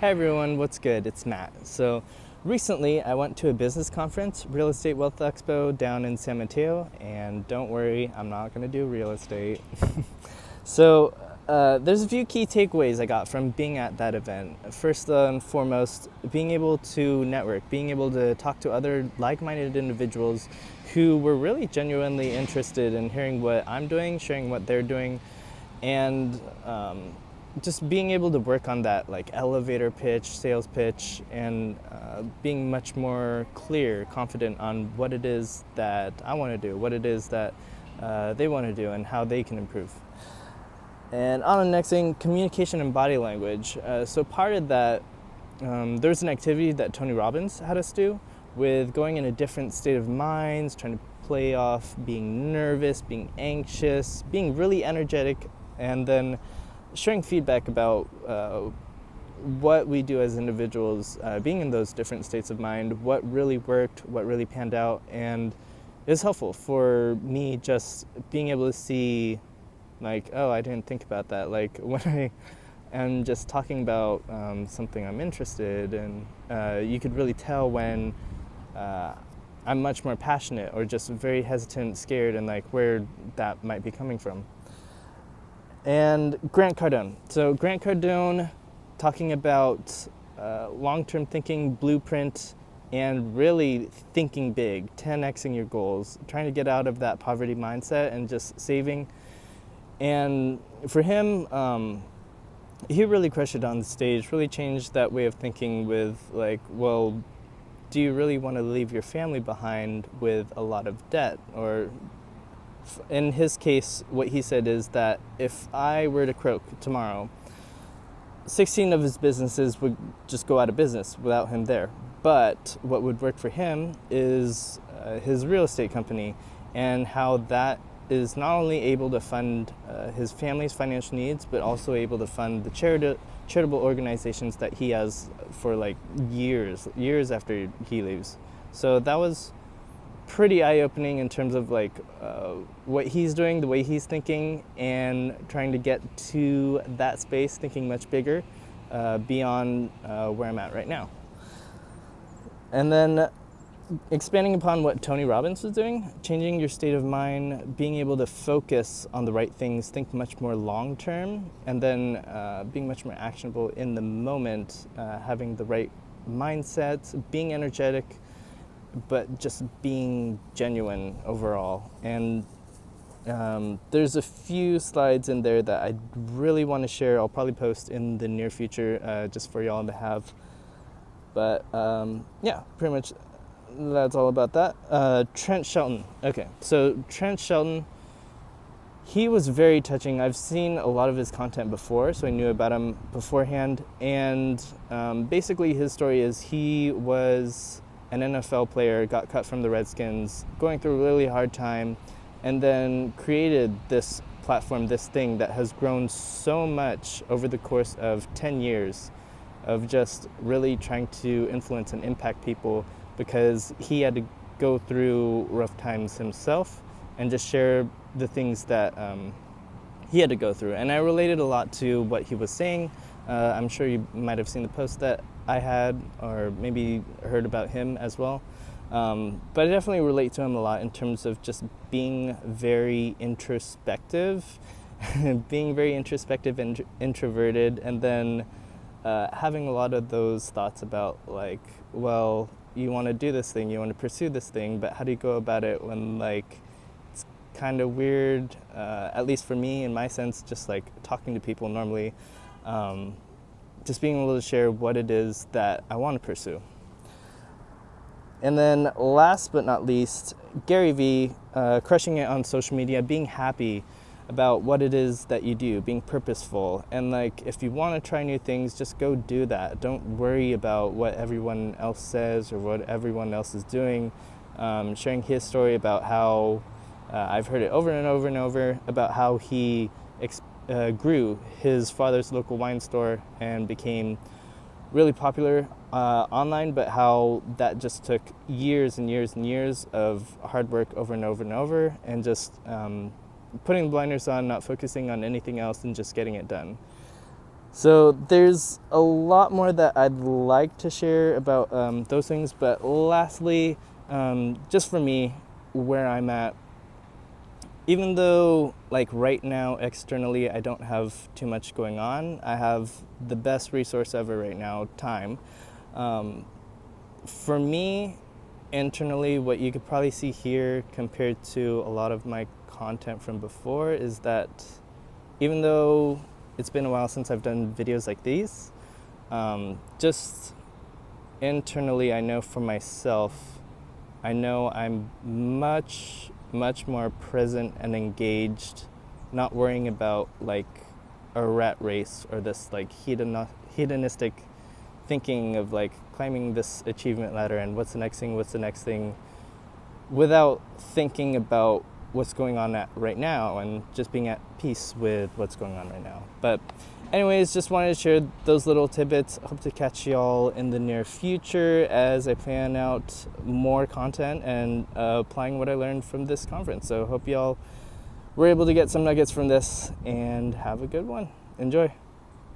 Hey everyone, what's good? It's Matt. So recently I went to a business conference, Real Estate Wealth Expo down in San Mateo, and don't worry, I'm not going to do real estate. So there's a few key takeaways I got from being at that event. First and foremost, being able to network, being able to talk to other like-minded individuals who were really genuinely interested in hearing what I'm doing, sharing what they're doing, and just being able to work on that like elevator pitch, sales pitch, and being much more clear, confident on what it is that I want to do, what it is that they want to do, and how they can improve. And on the next thing, communication and body language. So part of that, there's an activity that Tony Robbins had us do with going in a different state of mind, trying to play off being nervous, being anxious, being really energetic, and then sharing feedback about what we do as individuals, being in those different states of mind, what really worked, what really panned out, and it was helpful for me just being able to see like, oh, I didn't think about that. Like when I am just talking about something I'm interested in, you could really tell when I'm much more passionate or just very hesitant, scared, and like where that might be coming from. And Grant Cardone. So Grant Cardone talking about long-term thinking, blueprint, and really thinking big, 10xing your goals, trying to get out of that poverty mindset and just saving. And for him, he really crushed it on the stage, really changed that way of thinking with like, well, do you really want to leave your family behind with a lot of debt? Or in his case, what he said is that if I were to croak tomorrow, 16 of his businesses would just go out of business without him there. But what would work for him is his real estate company, and how that is not only able to fund his family's financial needs, but also able to fund the charitable organizations that he has for like years after he leaves. So that was pretty eye-opening in terms of like what he's doing, the way he's thinking, and trying to get to that space, thinking much bigger beyond where I'm at right now. And then expanding upon what Tony Robbins was doing, changing your state of mind, being able to focus on the right things, think much more long-term, and then being much more actionable in the moment, having the right mindset, being energetic, but just being genuine overall. And there's a few slides in there that I really want to share. I'll probably post in the near future just for y'all to have. But yeah, pretty much that's all about that. Trent Shelton. Okay, so Trent Shelton, he was very touching. I've seen a lot of his content before, so I knew about him beforehand. And basically his story is he was an NFL player, got cut from the Redskins, going through a really hard time, and then created this platform, this thing that has grown so much over the course of 10 years of just really trying to influence and impact people, because he had to go through rough times himself and just share the things that he had to go through. And I related a lot to what he was saying. I'm sure you might have seen the post that I had, or maybe heard about him as well. But I definitely relate to him a lot in terms of just being very introspective, being very introspective and introverted, and then having a lot of those thoughts about like, well, you want to do this thing, you want to pursue this thing, but how do you go about it when like it's kind of weird, at least for me in my sense, just like talking to people normally, just being able to share what it is that I want to pursue. And then last but not least, Gary Vee, crushing it on social media, being happy about what it is that you do, being purposeful. And like, if you want to try new things, just go do that. Don't worry about what everyone else says or what everyone else is doing. Sharing his story about how, I've heard it over and over and over, about how he grew his father's local wine store and became really popular online, but how that just took years and years and years of hard work over and over and over, and just putting blinders on, not focusing on anything else, and just getting it done. So there's a lot more that I'd like to share about those things, but lastly, just for me, where I'm at, even though like right now externally I don't have too much going on, I have the best resource ever right now, time. For me, internally, what you could probably see here compared to a lot of my content from before is that even though it's been a while since I've done videos like these, just internally I know for myself, I know I'm much more present and engaged, not worrying about like a rat race or this like hedonistic thinking of like climbing this achievement ladder and what's the next thing, without thinking about what's going on right now and just being at peace with what's going on right now. But anyways, just wanted to share those little tidbits. Hope to catch y'all in the near future as I plan out more content and applying what I learned from this conference. So hope y'all were able to get some nuggets from this, and have a good one. Enjoy.